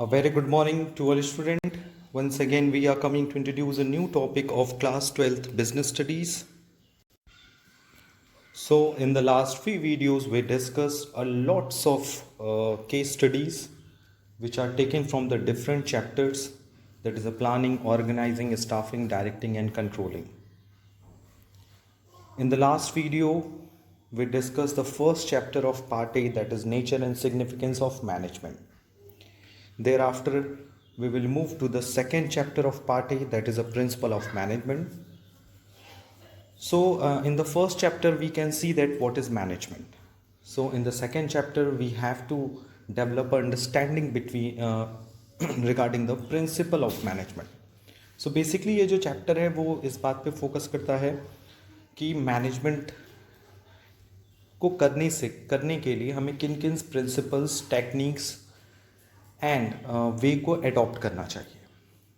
A very good morning to all students. Once again, we are coming to introduce a new topic of class 12th business studies. So, in the last few videos, we discussed a lots of case studies which are taken from the different chapters, that is the planning, organizing, staffing, directing and controlling. In the last video, we discussed the first chapter of part A, that is nature and significance of management. Thereafter, we will move to the second chapter of part A, that is a principle of management. So, in the first chapter, we can see that what is management. So, in the second chapter, we have to develop an understanding between regarding the principle of management. So, basically ये जो chapter है वो इस बात पे focus करता है कि मैनेजमेंट को करने के लिए हमें किन किन प्रिंसिपल्स, टेक्निक्स एंड वे को अडॉप्ट करना चाहिए.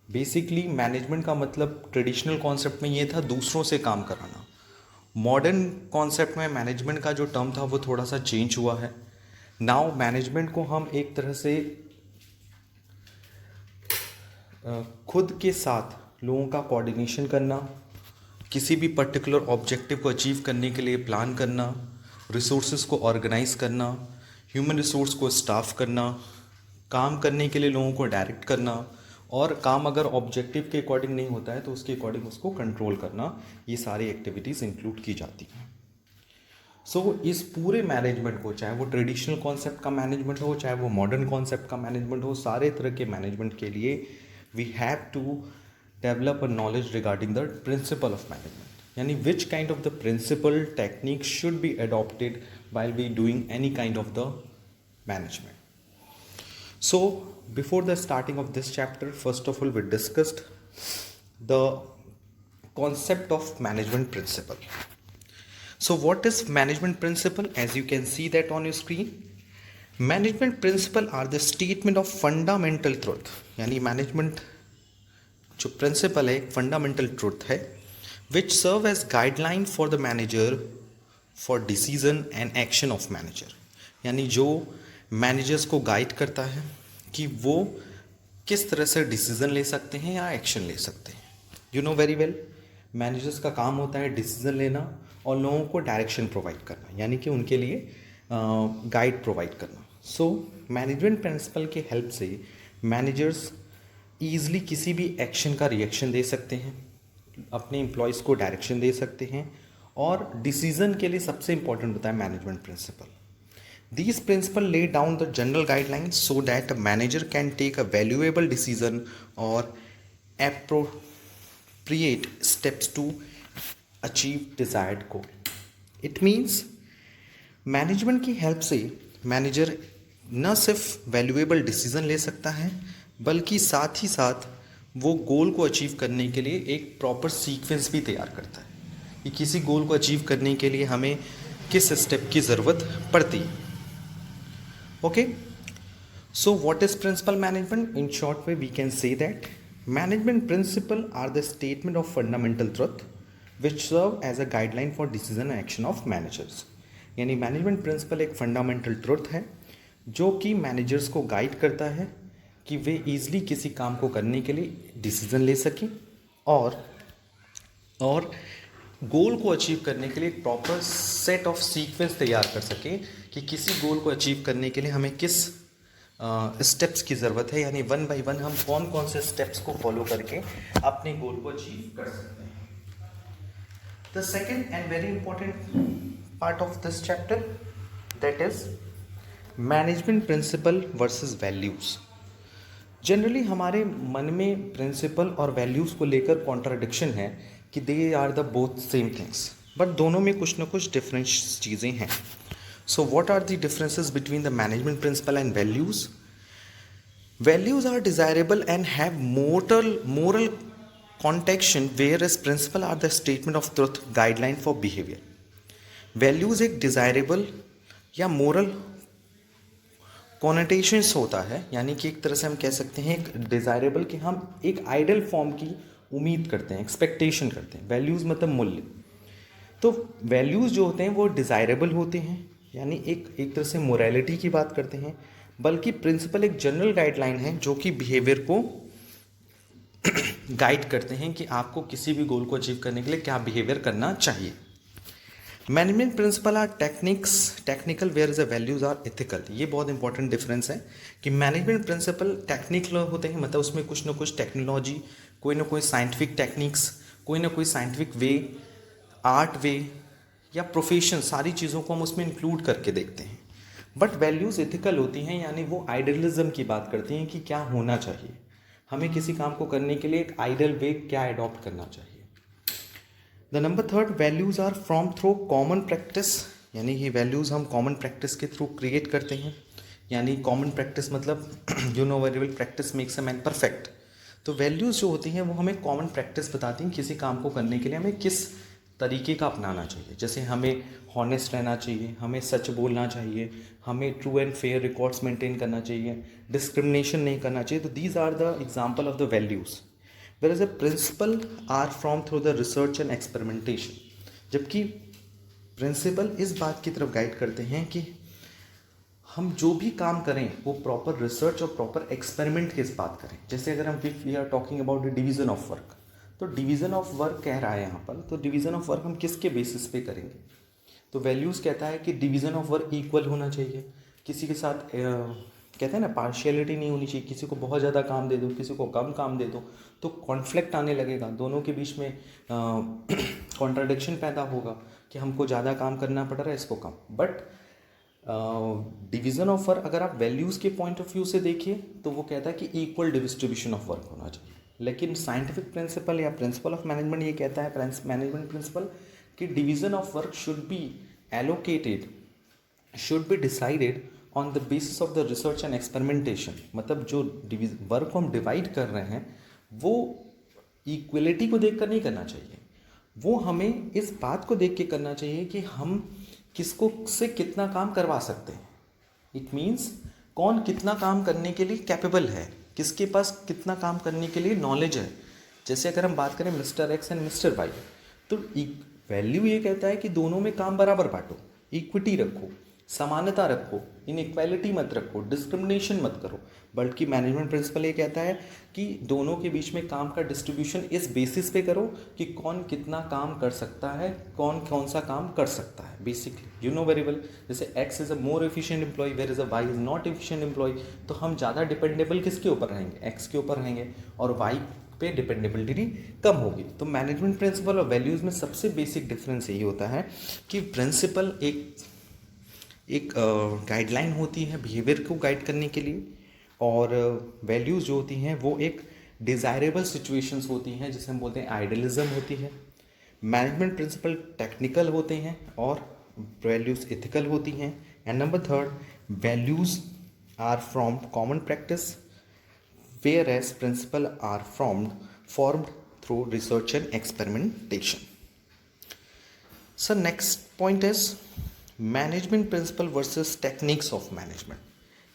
बेसिकली मैनेजमेंट का मतलब ट्रेडिशनल कॉन्सेप्ट में ये था दूसरों से काम कराना. मॉडर्न कॉन्सेप्ट में मैनेजमेंट का जो टर्म था वो थोड़ा सा चेंज हुआ है. नाउ मैनेजमेंट को हम एक तरह से खुद के साथ लोगों का कोऑर्डिनेशन करना, किसी भी पर्टिकुलर ऑब्जेक्टिव को अचीव करने के लिए प्लान करना, रिसोर्सेज को ऑर्गेनाइज करना, ह्यूमन रिसोर्स को स्टाफ करना, काम करने के लिए लोगों को डायरेक्ट करना, और काम अगर ऑब्जेक्टिव के अकॉर्डिंग नहीं होता है तो उसके अकॉर्डिंग उसको कंट्रोल करना, ये सारी एक्टिविटीज़ इंक्लूड की जाती हैं. सो इस पूरे मैनेजमेंट को, चाहे वो ट्रेडिशनल कॉन्सेप्ट का मैनेजमेंट हो, चाहे वो मॉडर्न कॉन्सेप्ट का मैनेजमेंट हो, सारे तरह के मैनेजमेंट के लिए we have to develop a knowledge regarding the principle of management. यानी which kind of the principle technique should be adopted while we doing any kind of the management. So before the starting of this chapter, first of all we discussed the concept of management principle. So what is management principle? As you can see that on your screen, management principle are the statement of fundamental truth. यानी management जो principle है एक fundamental truth है which serve as guideline for the manager for decision and action of manager. यानी जो managers को guide करता है कि वो किस तरह से डिसीजन ले सकते हैं या एक्शन ले सकते हैं. You know very well, managers का काम होता है डिसीजन लेना और लोगों को डायरेक्शन प्रोवाइड करना, यानी कि उनके लिए गाइड प्रोवाइड करना. सो मैनेजमेंट प्रिंसिपल के हेल्प से मैनेजर्स ईजिली किसी भी एक्शन का रिएक्शन दे सकते हैं, अपने एम्प्लॉयज़ को डायरेक्शन दे सकते हैं, और डिसीजन के लिए सबसे इंपॉर्टेंट होता है management principle. These principles lay down the general guidelines so that a manager can take a valuable decision or appropriate steps to achieve desired goal. It means management की help से manager न सिर्फ valuable decision ले सकता है बल्कि साथ ही साथ वो गोल को अचीव करने के लिए एक प्रॉपर सीक्वेंस भी तैयार करता है कि किसी गोल को अचीव करने के लिए हमें किस स्टेप की ज़रूरत पड़ती है. Okay, so what is principal management? In short way, we can say that management principle are the statement of fundamental truth which serve as a guideline for decision and action of managers. यानी management principle एक fundamental truth है जो कि managers को guide करता है कि वे easily किसी काम को करने के लिए decision ले सकें और गोल को अचीव करने के लिए एक प्रॉपर सेट ऑफ सीक्वेंस तैयार कर सकें कि किसी गोल को अचीव करने के लिए हमें किस स्टेप्स की ज़रूरत है, यानी वन बाय वन हम कौन कौन से स्टेप्स को फॉलो करके अपने गोल को अचीव कर सकते हैं. The second and very important part of this chapter, that is management principle versus values. Generally हमारे मन में प्रिंसिपल और वैल्यूज़ को लेकर कॉन्ट्राडिक्शन है कि they are the both same things, but दोनों में कुछ ना कुछ डिफरेंट चीज़ें हैं. So what are the differences between the management principle and values? Values are desirable and have moral connection, whereas principle are the statement of truth, guideline for behaviour. Values एक desirable या moral connotations होता है, यानी कि एक तरह से हम कह सकते हैं एक डिज़ायरेबल कि हम एक आइडियल फॉर्म की उम्मीद करते हैं, एक्सपेक्टेशन करते हैं. वैल्यूज़ मतलब मूल्य. तो वैल्यूज़ जो होते हैं वो डिज़ायरेबल होते हैं, यानी एक तरह से मोरालिटी की बात करते हैं, बल्कि प्रिंसिपल एक जनरल गाइडलाइन है जो कि बिहेवियर को गाइड करते हैं कि आपको किसी भी गोल को अचीव करने के लिए क्या बिहेवियर करना चाहिए। Management principle are technical whereas a values are ethical. ये बहुत इंपॉर्टेंट डिफरेंस है कि मैनेजमेंट प्रिंसिपल टेक्निकल होते हैं, मतलब उसमें कुछ ना कुछ टेक्नोलॉजी, कोई ना कोई साइंटिफिक टेक्निक्स, कोई ना कोई साइंटिफिक वे, आर्ट वे या प्रोफेशन, सारी चीज़ों को हम उसमें इंक्लूड करके देखते हैं। बट वैल्यूज़ एथिकल होती हैं, यानी वो आइडियलिज्म की बात करती हैं कि क्या होना चाहिए, हमें किसी काम को करने के लिए एक आइडियल वे क्या अडॉप्ट करना चाहिए। The number third, values are from through common practice, यानी ये वैल्यूज़ हम कॉमन प्रैक्टिस के थ्रू क्रिएट करते हैं। यानी कॉमन प्रैक्टिस मतलब you know very well, practice makes a man perfect. तो वैल्यूज़ जो होती हैं वो हमें कॉमन प्रैक्टिस बताती हैं किसी काम को करने के लिए हमें किस तरीके का अपनाना चाहिए। जैसे हमें हॉनेस्ट रहना चाहिए, हमें सच बोलना चाहिए, हमें true and fair records maintain करना चाहिए, डिस्क्रिमिनेशन नहीं करना चाहिए। तो these are the example of the values. whereas a principle are from through the research and experimentation। जबकि प्रिंसिपल इस बात की तरफ गाइड करते हैं कि हम जो भी काम करें वो प्रॉपर रिसर्च और प्रॉपर एक्सपेरिमेंट के इस बात करें। जैसे अगर हम we are talking about the division of work, तो डिवीजन ऑफ वर्क कह रहा है यहाँ पर, तो डिवीजन ऑफ वर्क हम किसके बेसिस पे करेंगे। तो वैल्यूज़ कहता है कि डिवीजन ऑफ वर्क इक्वल होना चाहिए, किसी के साथ कहते हैं ना पार्शियलिटी नहीं होनी चाहिए, किसी को बहुत ज़्यादा काम दे दो, किसी को कम काम दे दो तो कॉन्फ्लिक्ट आने लगेगा, दोनों के बीच में कॉन्ट्राडिक्शन पैदा होगा कि हमको ज़्यादा काम करना पड़ रहा है, इसको कम। बट डिवीज़न ऑफ वर्क अगर आप वैल्यूज़ के पॉइंट ऑफ व्यू से देखिए तो वो कहता है कि इक्वल डिस्ट्रीब्यूशन ऑफ वर्क होना चाहिए। लेकिन साइंटिफिक प्रिंसिपल या प्रिंसिपल ऑफ मैनेजमेंट ये कहता है, मैनेजमेंट प्रिंसिपल, कि division of work should be allocated, should be decided on the basis of the research and experimentation. मतलब जो वर्क को हम डिवाइड कर रहे हैं वो इक्वलिटी को देखकर नहीं करना चाहिए, वो हमें इस बात को देख के करना चाहिए कि हम किसको से कितना काम करवा सकते हैं। इट मीन्स कौन कितना काम करने के लिए कैपेबल है, किसके पास कितना काम करने के लिए नॉलेज है। जैसे अगर हम बात करें mister X and mister Y, तो वैल्यू ये कहता है कि दोनों में काम बराबर बांटो, इक्विटी रखो, समानता रखो, इनइक्वालिटी मत रखो, डिस्क्रिमिनेशन मत करो। बल्कि मैनेजमेंट प्रिंसिपल ये कहता है कि दोनों के बीच में काम का डिस्ट्रीब्यूशन इस बेसिस पे करो कि कौन कितना काम कर सकता है, कौन कौन सा काम कर सकता है। Basically you know very well, जैसे X is a more efficient employ where is a Y is not efficient employ, तो हम ज़्यादा डिपेंडेबल किसके ऊपर रहेंगे, एक्स के ऊपर रहेंगे, और वाई पे डिपेंडेबिलिटी कम होगी। तो मैनेजमेंट प्रिंसिपल और वैल्यूज़ में सबसे बेसिक डिफरेंस यही होता है कि प्रिंसिपल एक गाइडलाइन होती है बिहेवियर को गाइड करने के लिए, और वैल्यूज़ जो होती हैं वो एक डिज़ायरेबल सिचुएशंस होती हैं, जिसे हम बोलते हैं आइडियलिज्म होती है। मैनेजमेंट प्रिंसिपल टेक्निकल होते हैं और वैल्यूज़ एथिकल होती हैं। And number third, values are from common practice whereas principle are formed through research and experimentation. So next point is management principle versus techniques of management.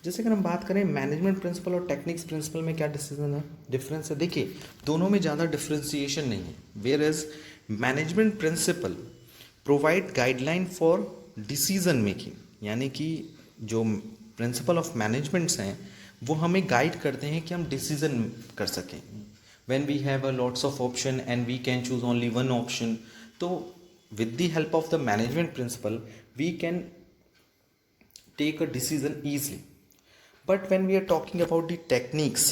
जैसे अगर हम बात करें मैनेजमेंट प्रिंसिपल और techniques principle में क्या difference है, देखिए दोनों में ज़्यादा डिफ्रेंसिएशन नहीं है। Whereas management principle provide guideline for decision making, यानी कि जो प्रिंसिपल ऑफ मैनेजमेंट्स हैं वो हमें गाइड करते हैं कि हम डिसीजन कर सकें। When we have a lots of option and we can choose only one option, तो with the help of the management principle we can take a decision easily. But when we are talking about the techniques,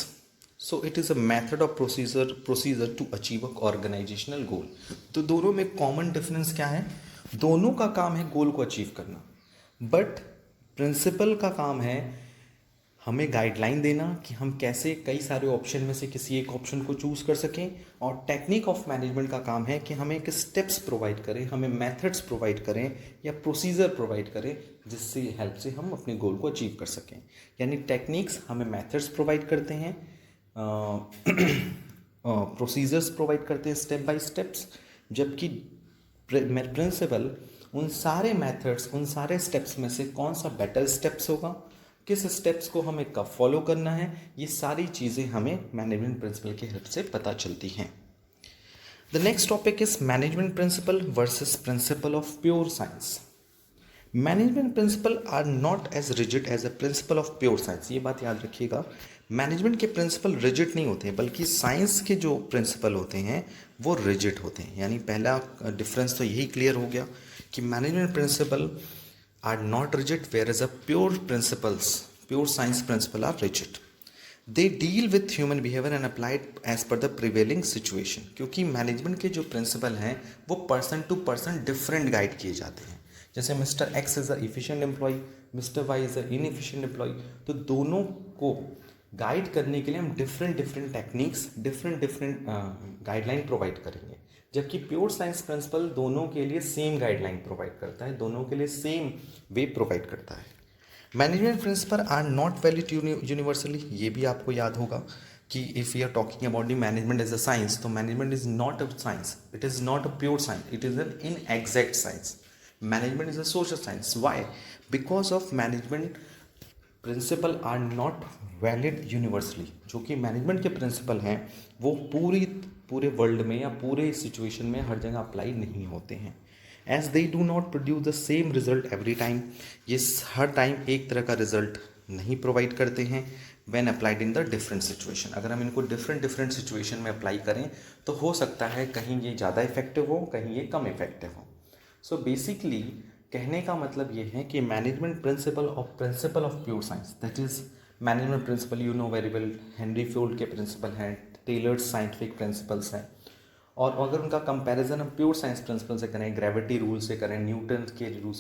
so it is a method or procedure to achieve a organizational goal. तो दोनों में common difference क्या है, दोनों का काम है गोल को अचीव करना, बट प्रिंसिपल का काम है हमें गाइडलाइन देना कि हम कैसे कई सारे ऑप्शन में से किसी एक ऑप्शन को चूज कर सकें, और टेक्निक ऑफ मैनेजमेंट का काम है कि हमें एक स्टेप्स प्रोवाइड करें, हमें मेथड्स प्रोवाइड करें या प्रोसीजर प्रोवाइड करें जिससे हेल्प से हम अपने गोल को अचीव कर सकें। यानी टेक्निक्स हमें मेथड्स प्रोवाइड करते हैं, प्रोसीजर्स प्रोवाइड करते हैं स्टेप बाय स्टेप्स, जबकि प्रिंसिपल उन सारे मेथड्स, उन सारे स्टेप्स में से कौन सा बेटर स्टेप्स होगा, किस स्टेप्स को हमें कब फॉलो करना है, ये सारी चीज़ें हमें मैनेजमेंट प्रिंसिपल की हेल्प से पता चलती हैं। The next topic is management principle versus principle of pure science. Management principle are not as rigid as a principle of pure science, ये बात याद रखिएगा। मैनेजमेंट के प्रिंसिपल रिजिड नहीं होते हैं, बल्कि साइंस के जो प्रिंसिपल होते हैं वो रिजिड होते हैं। यानी पहला डिफरेंस तो यही क्लियर हो गया कि management principle are not rigid, whereas a pure principles, pure science principle are rigid. They deal with human behaviour and applied as per the prevailing situation, क्योंकि मैनेजमेंट के जो प्रिंसिपल हैं वो person to person different guide किए जाते हैं। जैसे mister X is a efficient employee, mister Y is a inefficient employee, तो दोनों को गाइड करने के लिए हम different different techniques, different different guideline provide करेंगे। जबकि प्योर साइंस प्रिंसिपल दोनों के लिए सेम गाइडलाइन प्रोवाइड करता है, दोनों के लिए सेम वे प्रोवाइड करता है। Management principle are not valid universally, ये भी आपको याद होगा कि if you are talking about the management as a science, तो management is not a science, it is not a pure science, it is an inexact science. Management is a social science. Why? Because of management principle are not valid universally, जो कि management के principle हैं वो पूरे world में या पूरे situation में हर जगह अप्लाई नहीं होते हैं। As they do not produce the same result every time, ये हर टाइम एक तरह का रिजल्ट नहीं प्रोवाइड करते हैं। When applied in the different situation, अगर हम इनको डिफरेंट डिफरेंट सिचुएशन में अप्लाई करें तो हो सकता है कहीं ये ज़्यादा इफेक्टिव हो, कहीं ये कम इफेक्टिव हो। सो बेसिकली कहने का मतलब ये है कि management principle of pure science, that is management principle, you know very well, Henry field के प्रिंसिपल हैं, टेलर्स साइंटिफिक प्रिंसिपल्स हैं। और अगर उनका कंपैरिजन हम प्योर साइंस प्रिंसिपल से करें, ग्रेविटी रूल से करें, न्यूटन के रूल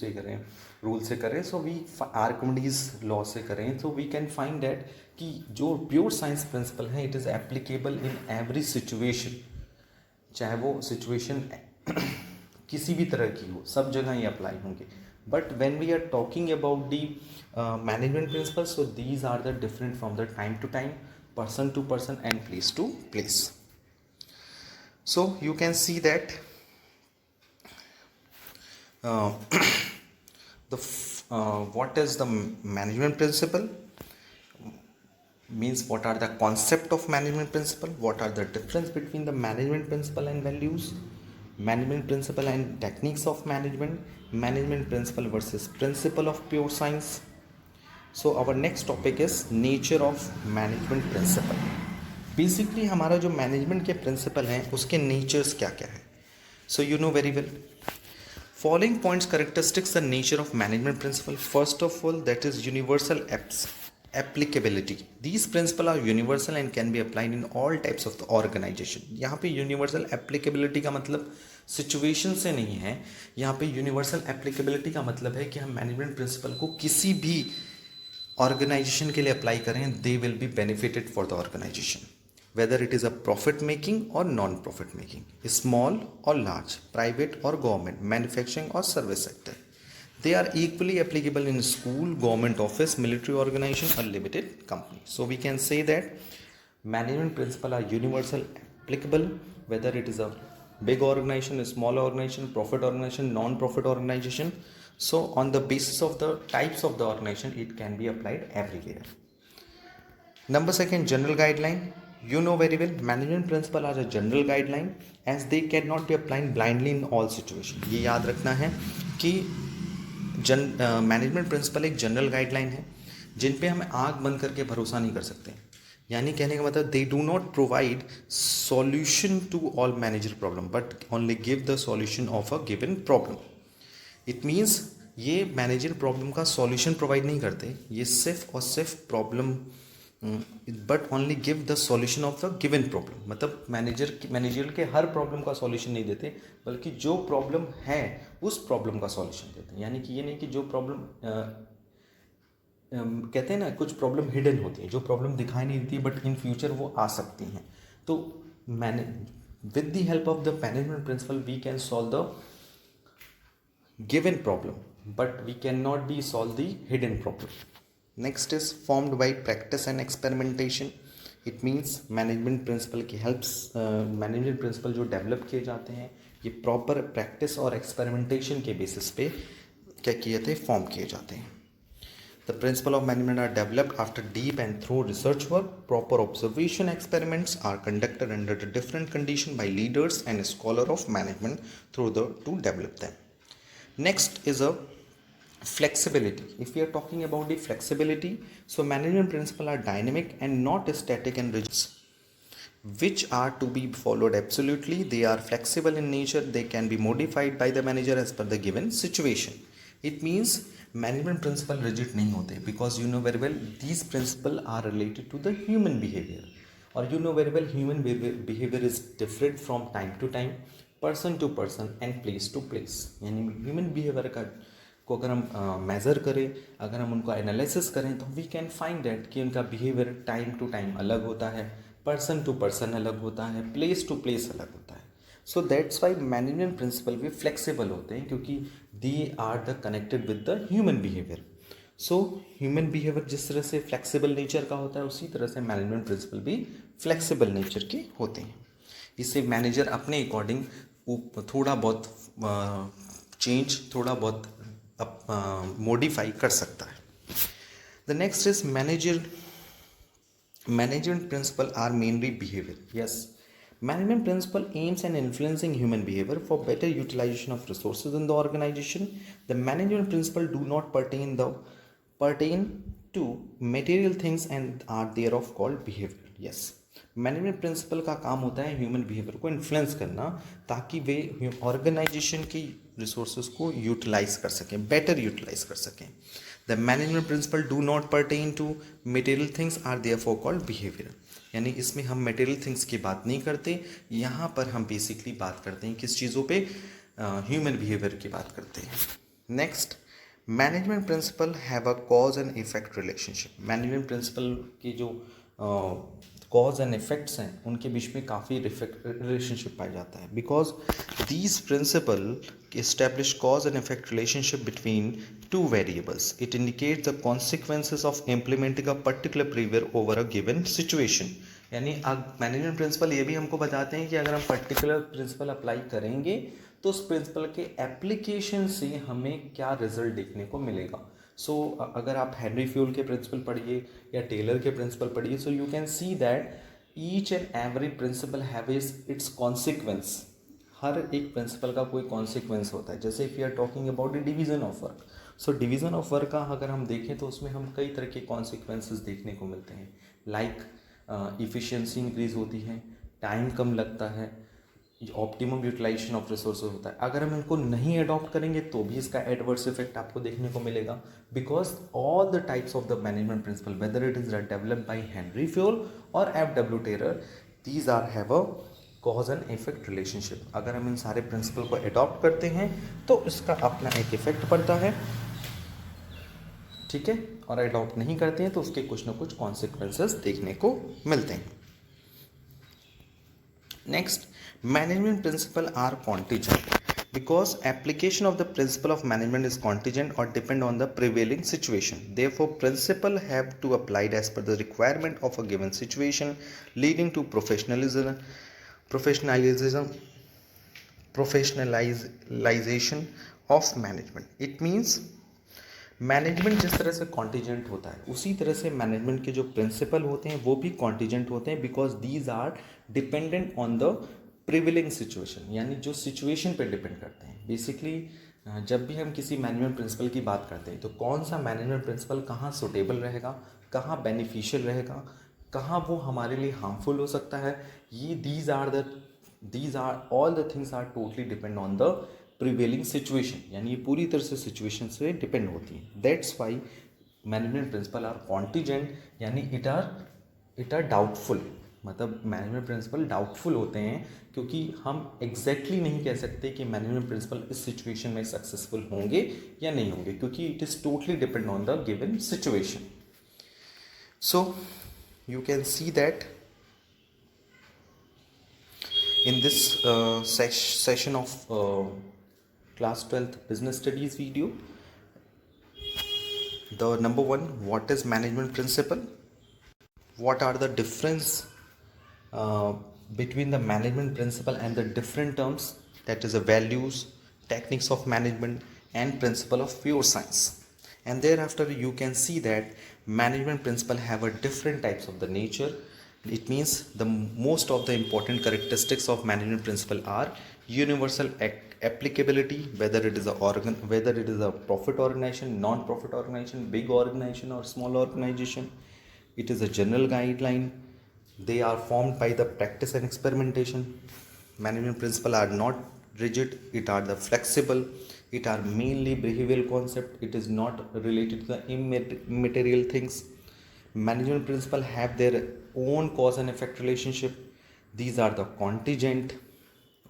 से करें, सो वी आर्किमिडीज लॉ से करें, तो वी कैन फाइंड दैट कि जो प्योर साइंस प्रिंसिपल है it is applicable in every situation, चाहे वो सिचुएशन किसी भी तरह की हो, सब जगह ये अप्लाई होंगे। But when we are talking about the management principle, so these are the different from the time to time, person to person and place to place. So you can see that uh, what is the management principle, means what are the concept of management principle, what are the difference between the management principle and values, management principle and techniques of management principle versus principle of pure science. So our next topic is nature of management principle. Basically हमारा जो management के principle हैं उसके natures क्या क्या है। So you know very well, following points characteristics the nature of management principle. First of all, that is universal applicability. These principles are universal and can be applied in all types of the organization. यहाँ पे universal applicability का मतलब situation से नहीं है, यहाँ पे universal applicability का मतलब है कि हम मैनेजमेंट प्रिंसिपल को किसी भी ऑर्गेनाइजेशन के लिए अप्लाई करें, they will be benefited for the organisation, whether it is a profit making or non profit making, small or large, private or government, manufacturing or service sector. They are equally applicable in school, government office, military organization or limited company. So we can say that management principles are universal applicable, whether it is a big organization, a small organization, profit organization, non profit organization. So on the basis of the types of the organization, it can be applied everywhere. Number second, general guideline. You know very well, management principle are a general guideline as they cannot be applied blindly in all situations. ये याद रखना है कि management principal एक general guideline है जिन पे हमें आँख बंद करके भरोसा नहीं कर सकते। यानी कहने का मतलब, they do not provide solution to all manager problem but only give the solution of a given problem. It means ये मैनेजर प्रॉब्लम का सॉल्यूशन प्रोवाइड नहीं करते, ये सिर्फ और सिर्फ problem but only give the solution of the given problem. मतलब manager के हर प्रॉब्लम का सॉल्यूशन नहीं देते, बल्कि जो प्रॉब्लम है उस प्रॉब्लम का सॉल्यूशन देते हैं। यानी कि ये नहीं कि जो प्रॉब्लम कहते हैं ना, कुछ प्रॉब्लम हिडन होती है, जो प्रॉब्लम दिखाई नहीं देती बट इन फ्यूचर वो आ सकती हैं। तो with the help of the management principle we can solve the given problem, but we cannot be solve the hidden problem. Next is formed by practice and experimentation. It means management principle की helps management principle जो develop किए जाते हैं ये proper practice और experimentation के basis पे क्या किए थे, form किए जाते हैं। The principle of management are developed after deep and thorough research work. Proper observation experiments are conducted under the different conditions by leaders and scholar of management to develop them. Next is a Flexibility. If we are talking about the flexibility, so management principles are dynamic and not static and rigid, which are to be followed absolutely. They are flexible in nature. They can be modified by the manager as per the given situation. It means management principle rigid नहीं होते, because you know very well these principles are related to the human behavior, और you know very well human behavior is different from time to time, person to person and place to place. यानी human behavior को अगर हम measure करें, अगर हम उनको analysis करें, तो वी कैन फाइंड दैट कि उनका बिहेवियर टाइम टू टाइम अलग होता है, पर्सन टू पर्सन अलग होता है, प्लेस टू प्लेस अलग होता है. So that's why management principle भी फ्लेक्सिबल होते हैं, क्योंकि they are the connected with the human behaviour. So human behaviour जिस तरह से फ्लेक्सिबल नेचर का होता है, उसी तरह से मैनेजमेंट प्रिंसिपल भी फ्लेक्सिबल नेचर के होते हैं. इससे मैनेजर अपने अकॉर्डिंग थोड़ा बहुत चेंज, थोड़ा बहुत मॉडिफाई कर सकता है. The next is management principle are mainly behavior. Yes, management principle aims at influencing human behavior for better utilization of resources in the organization. The management principle do not pertain to material things and are thereof called behavior. Yes, management principle का काम होता है human behaviour को influence करना, ताकि वे organisation की resources को यूटिलाइज कर सकें, बेटर यूटिलाइज कर सकें. The management principle do not pertain to material things are therefore called behaviour. यानी इसमें हम मटेरियल थिंग्स की बात नहीं करते, यहाँ पर हम बेसिकली बात करते हैं किस चीज़ों पे, ह्यूमन बिहेवियर की बात करते हैं. Next, management principle have a cause and effect relationship. Management principle की जो कॉज एंड इफेक्ट्स हैं, उनके बीच में काफ़ी रिलेशनशिप पाया जाता है, because these principle establish cause and effect relationship between two variables. It indicates the consequences of implementing a particular behavior over a given situation. यानी मैनेजमेंट प्रिंसिपल ये भी हमको बताते हैं कि अगर हम पर्टिकुलर प्रिंसिपल अप्लाई करेंगे तो उस प्रिंसिपल के एप्लीकेशन से हमें क्या रिजल्ट देखने को मिलेगा. सो अगर आप हेनरी फ्यूल के प्रिंसिपल पढ़िए या टेलर के प्रिंसिपल पढ़िए, so you can see that each and every principle have its consequence. हर एक प्रिंसिपल का कोई कॉन्सिक्वेंस होता है. जैसे if you are talking about the division of work, so division of work का अगर हम देखें तो उसमें हम कई तरह के कॉन्सिक्वेंसेस देखने को मिलते हैं. लाइक इफ़िशियंसी इंक्रीज़ होती है, टाइम कम लगता है, ऑप्टिमम यूटिलाइजेशन ऑफ रिसोर्सेज होता है. अगर हम इनको नहीं अडॉप्ट करेंगे तो भी इसका एडवर्स इफेक्ट आपको देखने को मिलेगा, because all the types of the management principle, whether it is developed by Henry Fayol और F W. Taylor, these are have a cause and effect relationship. अगर हम इन सारे प्रिंसिपल को अडॉप्ट करते हैं तो इसका अपना एक इफेक्ट पड़ता है, ठीक है, और अडॉप्ट नहीं करते हैं तो उसके कुछ ना कुछ कॉन्सिक्वेंसेस देखने को मिलते हैं. Next, management principle are contingent because application of the principle of management is contingent or depend on the prevailing situation. Therefore, principle have to applied as per the requirement of a given situation, leading to professionalization of management. It means management जिस तरह से contingent होता है, उसी तरह से management के जो प्रिंसिपल होते हैं वो भी कॉन्टीजेंट होते हैं, because these are dependent on the prevailing situation. यानी जो सिचुएशन पे डिपेंड करते हैं. बेसिकली जब भी हम किसी मैनेजमेंट प्रिंसिपल की बात करते हैं तो कौन सा मैनेजमेंट प्रिंसिपल कहाँ सुटेबल रहेगा, कहाँ बेनिफिशियल रहेगा, कहाँ वो हमारे लिए हार्मफुल हो सकता है, ये these are all the things are totally depend on the prevailing situation. यानी ये पूरी तरह से सिचुएशन से डिपेंड होती है. That's why management principle are contingent, यानी इट आर डाउटफुल. मतलब मैनेजमेंट प्रिंसिपल डाउटफुल होते हैं, क्योंकि हम एग्जैक्टली नहीं कह सकते कि मैनेजमेंट प्रिंसिपल इस सिचुएशन में सक्सेसफुल होंगे या नहीं होंगे, क्योंकि it is totally depend on the given situation. So you can see that in this session of class 12th business studies video, the number one, what is management principle, what are the difference between the management principle and the different terms, that is the values, techniques of management and principle of pure science. And thereafter you can see that management principle have a different types of the nature. It means the most of the important characteristics of management principle are universal applicability, whether it is a profit organization, non-profit organization, big organization or small organization. It is a general guideline. They are formed by the practice and experimentation. Management principles are not rigid, it are the flexible, it are mainly behavioral concept, it is not related to the immaterial things. Management principles have their own cause and effect relationship. These are the contingent.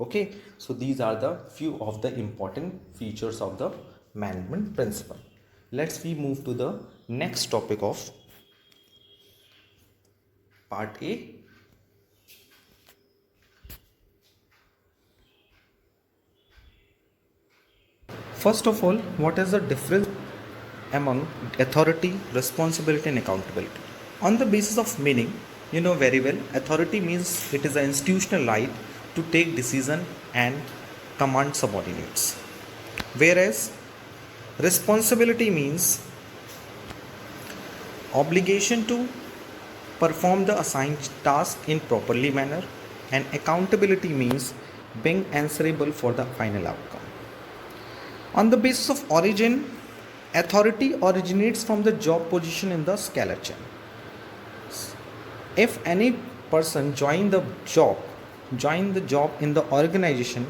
Okay, so these are the few of the important features of the management principle. Let's we move to the next topic of part A. First of all, what is the difference among authority, responsibility and accountability? On the basis of meaning, you know very well, authority means it is an institutional right to take decision and command subordinates. Whereas responsibility means obligation to perform the assigned task in properly manner, and accountability means being answerable for the final outcome. On the basis of origin, authority originates from the job position in the scalar chain. If any person join the job in the organization,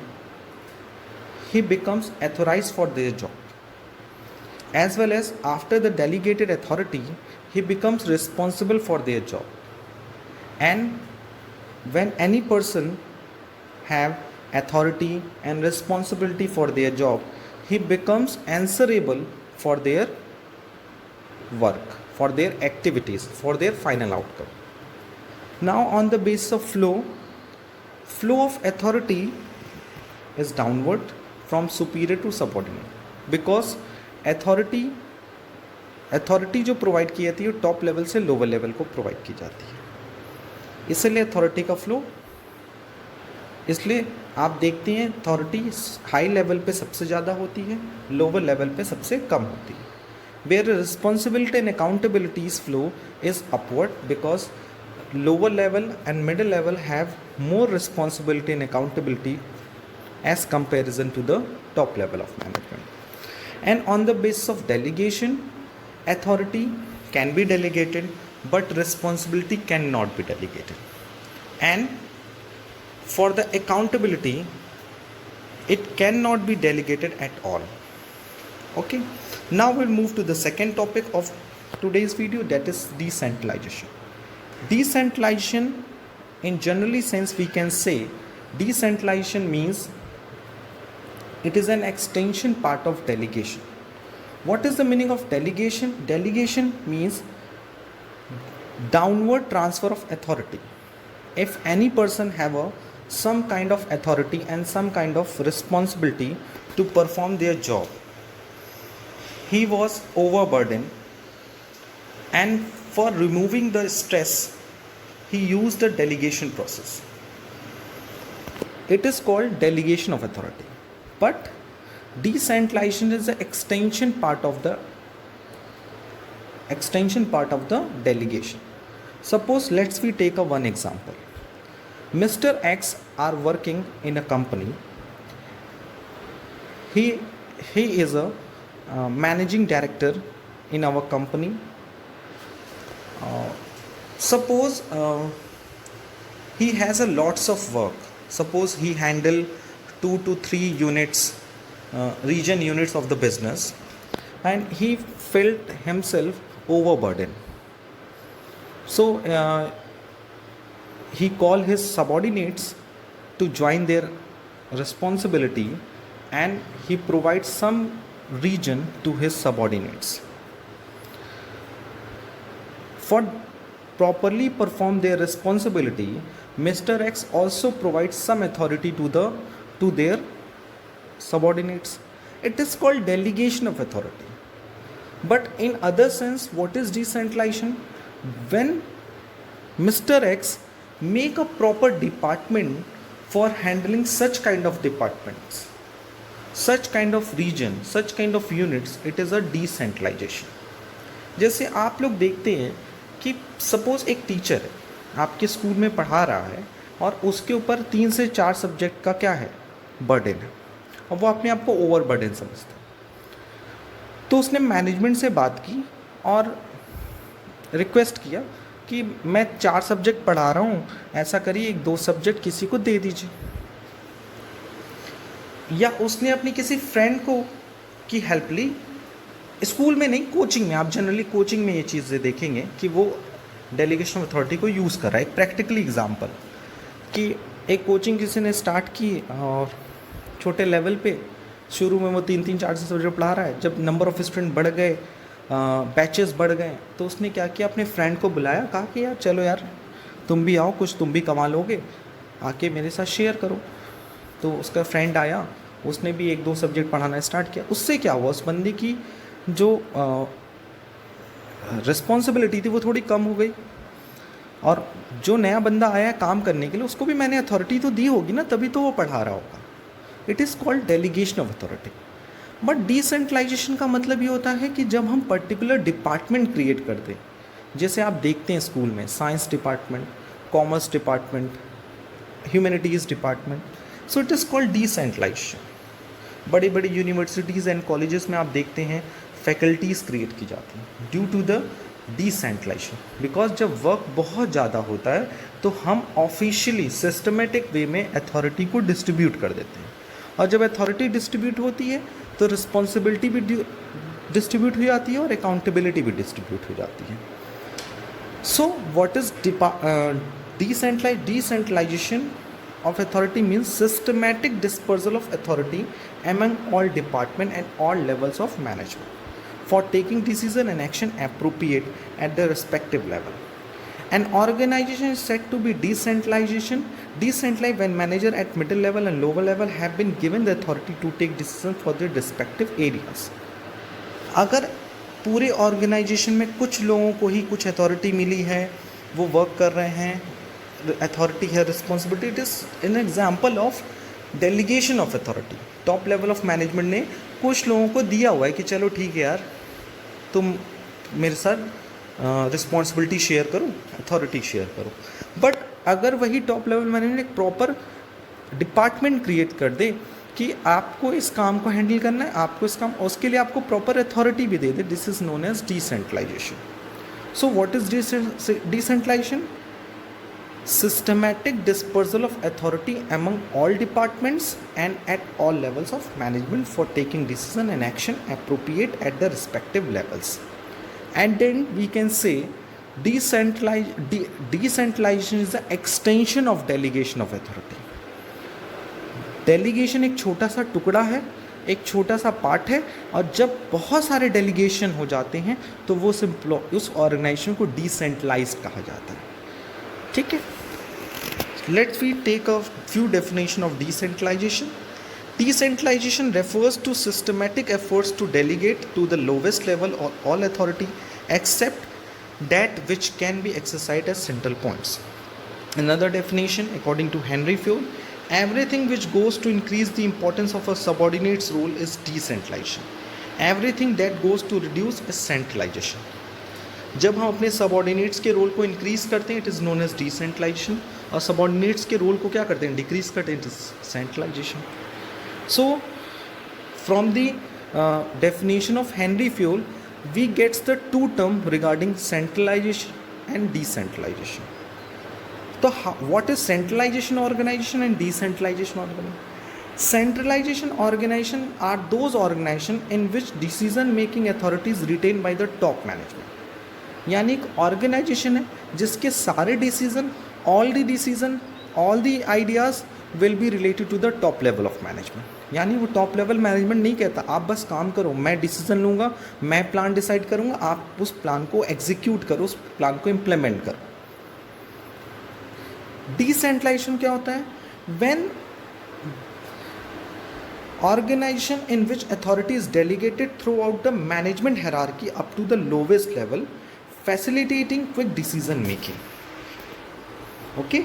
he becomes authorized for their job. As well as after the delegated authority, he becomes responsible for their job. And when any person have authority and responsibility for their job, he becomes answerable for their work, for their activities, for their final outcome. Now on the basis of flow of authority is downward from superior to subordinate, because authority जो provide की जाती है top level से lower level को provide की जाती है, इसलिए अथॉरिटी का फ्लो, इसलिए आप देखते हैं अथॉरिटी हाई लेवल पे सबसे ज़्यादा होती है, लोअर लेवल पे सबसे कम होती है. Where responsibility and accountabilities flow is upward because lower level and middle level have more responsibility and accountability as comparison to the top level of management. And on the basis of delegation, authority can be delegated but responsibility cannot be delegated. And for the accountability, it cannot be delegated at all. Okay, now we'll move to the second topic of today's video, that is decentralization. Decentralization, in generally sense we can say decentralization means it is an extension part of delegation. What is the meaning of delegation? Delegation means downward transfer of authority. If any person have some kind of authority and some kind of responsibility to perform their job, he was overburdened, and for removing the stress, he used the delegation process. It is called delegation of authority. But decentralization is the extension part of the delegation. Suppose let's we take one example. Mr. X are working in a company. He is a managing director in our company. Suppose he has a lots of work. Suppose he handle 2 to 3 units, region units of the business, and he felt himself overburdened. So he called his subordinates to join their responsibility, and he provides some region to his subordinates. For properly perform their responsibility, Mr. X also provides some authority to their subordinates. It is called delegation of authority. But in other sense, what is decentralization? When Mr. X make a proper department for handling such kind of departments, such kind of region, such kind of units, it is a decentralization. जैसे आप लोग देखते हैं कि suppose एक teacher है, आपके school में पढ़ा रहा है और उसके ऊपर 3 से 4 सब्जेक्ट का क्या है, बर्डन है. और वो अपने आप को ओवरबर्डन समझता है। तो उसने मैनेजमेंट से बात की और रिक्वेस्ट किया कि मैं 4 सब्जेक्ट पढ़ा रहा हूँ, ऐसा करिए 1-2 सब्जेक्ट किसी को दे दीजिए। या उसने अपनी किसी फ्रेंड को की हेल्प ली, स्कूल में नहीं, कोचिंग में। आप जनरली कोचिंग में ये चीज़ें देखेंगे कि वो डेलीगेशन ऑफ अथॉरिटी को यूज़ कर रहा है। एक प्रैक्टिकली एग्जांपल कि एक कोचिंग किसी ने स्टार्ट की और छोटे लेवल पे शुरू में वो 3-4 सब्जेक्ट पढ़ा रहा है। जब नंबर ऑफ़ स्टूडेंट बढ़ गए, बैचेस बढ़ गए, तो उसने क्या किया, अपने फ्रेंड को बुलाया, कहा कि यार चलो यार तुम भी आओ, कुछ तुम भी कमा लोगे, आके मेरे साथ शेयर करो। तो उसका फ्रेंड आया, उसने भी 1-2 सब्जेक्ट पढ़ाना स्टार्ट किया। उससे क्या हुआ, उस बंदे की जो रिस्पॉन्सिबिलिटी थी वो थोड़ी कम हो गई, और जो नया बंदा आया है काम करने के लिए उसको भी मैंने अथॉरिटी तो दी होगी ना, तभी तो वो पढ़ा रहा होगा। It is called delegation of authority. But decentralisation का मतलब ये होता है कि जब हम पर्टिकुलर डिपार्टमेंट क्रिएट कर दें, जैसे आप देखते हैं स्कूल में science department, commerce department, humanities department, so it is called decentralisation. बड़ी बड़ी यूनिवर्सिटीज़ एंड कॉलेजेस में आप देखते हैं फैकल्टीज़ क्रिएट की जाती हैं due to the decentralisation. Because जब वर्क बहुत ज़्यादा होता है तो हम ऑफिशियली सिस्टमेटिक वे में अथॉरिटी को डिस्ट्रीब्यूट कर देते हैं, और जब अथॉरिटी डिस्ट्रीब्यूट होती है तो रिस्पॉन्सिबिलिटी भी डिस्ट्रीब्यूट हो जाती है और अकाउंटेबिलिटी भी डिस्ट्रीब्यूट हो जाती है। So what is decentralisation of authority means systematic dispersal of authority among all department and all levels of management for taking decision and action appropriate at the respective level. An organization is said to be decentralized when manager at middle level and lower level have been given the authority to take decisions for their respective areas. अगर पूरे organisation में कुछ लोगों को ही कुछ authority मिली है, वो work कर रहे हैं, अथॉरिटी है, responsibility, it is an example of delegation of authority. Top level of management ने कुछ लोगों को दिया हुआ है कि चलो ठीक है यार, तुम मेरे साथ रिस्पॉन्सिबिलिटी शेयर करो, अथॉरिटी शेयर करो। बट अगर वही टॉप लेवल मैनेजमेंट एक प्रॉपर डिपार्टमेंट क्रिएट कर दे कि आपको इस काम को हैंडल करना है, आपको इस काम, उसके लिए आपको प्रॉपर अथॉरिटी भी दे दे, this is known as decentralisation. So what is decentralisation? Systematic dispersal of authority among all departments and at all levels of management for taking decision and action appropriate at the respective levels. And then we can say decentralization is the extension of delegation of authority. Delegation एक छोटा सा टुकड़ा है, एक छोटा सा part है, और जब बहुत सारे डेलीगेशन हो जाते हैं तो वो उस ऑर्गेनाइजेशन को डिसेंट्रलाइज्ड कहा जाता है। ठीक है, let's we take a few definition of decentralization. Decentralization refers to systematic efforts to delegate to the lowest level or all authority except that which can be exercised as central points. Another definition according to Henry Fayol, everything which goes to increase the importance of a subordinate's role is decentralization. Everything that goes to reduce is centralization. जब हम अपने subordinates के role को increase करते हैं, it is known as decentralisation, और subordinates के role को क्या करते हैं, डिक्रीज़ करते हैं, it is centralisation. So from the definition of Henry Fayol we gets the two term regarding centralisation and decentralisation. तो what is centralisation organisation and decentralisation organisation? Centralization organization are those organization in which decision making authorities retained by the top management. यानी एक organisation है जिसके सारे decision, all the ideas will be related to the top level of management. यानी वो top level management नहीं कहता आप बस काम करो, मैं डिसीजन लूँगा, मैं प्लान डिसाइड करूँगा, आप उस प्लान को एग्जीक्यूट करो, उस प्लान को इम्प्लीमेंट करो। डिसेंट्रलाइजेशन क्या होता है? When organization in which authority is delegated throughout the management hierarchy up to the lowest level, facilitating quick decision making. Okay,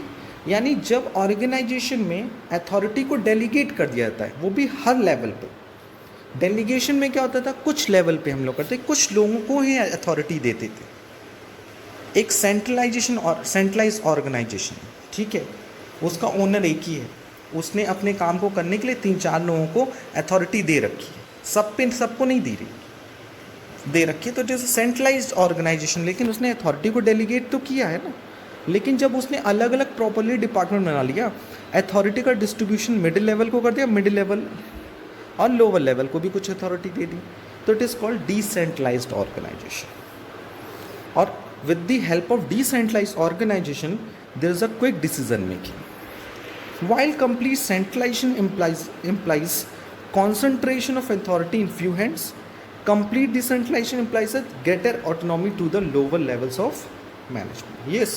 यानी जब ऑर्गेनाइजेशन में अथॉरिटी को डेलीगेट कर दिया जाता है, वो भी हर लेवल पे। डेलीगेशन में क्या होता था, कुछ लेवल पे हम लोग करते, कुछ लोगों को ही अथॉरिटी देते थे। एक सेंट्रलाइजेशन और सेंट्रलाइज ऑर्गेनाइजेशन, ठीक है, उसका ओनर एक ही है, उसने अपने काम को करने के लिए 3-4 लोगों को अथॉरिटी दे रखी है, सब पे सबको नहीं दे रखी है, तो जैसे सेंट्रलाइज्ड ऑर्गेनाइजेशन, लेकिन उसने अथॉरिटी को डेलीगेट तो किया है ना। लेकिन जब उसने अलग अलग प्रॉपरली डिपार्टमेंट बना लिया, अथॉरिटी का डिस्ट्रीब्यूशन मिडिल लेवल को कर दिया, मिडिल लेवल और लोअर लेवल को भी कुछ अथॉरिटी दे दी, तो it is called decentralised organisation. और with the help of decentralised organisation there is a quick decision making, while complete centralization implies concentration of authority in few hands. Complete decentralization implies a greater autonomy to the lower levels of management. Yes,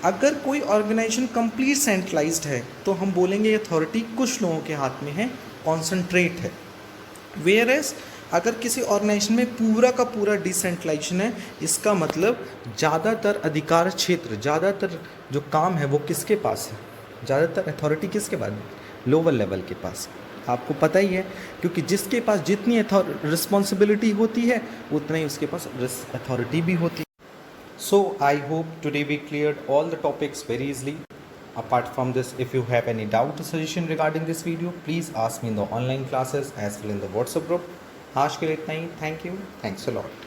अगर कोई organisation complete centralised है तो हम बोलेंगे authority कुछ लोगों के हाथ में है, कॉन्सेंट्रेट है। वेयर एज अगर किसी ऑर्गेनाइजेशन में पूरा का पूरा डिसेंट्रलाइजेशन है, इसका मतलब ज़्यादातर अधिकार क्षेत्र, ज़्यादातर जो काम है वो किसके पास है, ज़्यादातर अथॉरिटी किसके पास है, लोअर लेवल के पास। आपको पता ही है, क्योंकि जिसके पास जितनी रिस्पॉन्सिबिलिटी होती है उतना ही उसके पास अथॉरिटी भी होती है। So I hope today we cleared all the topics very easily. Apart from this, if you have any doubt or suggestion regarding this video, please ask me in the online classes as well in the WhatsApp group. आज के लिए इतना ही. Thank you. Thanks a lot.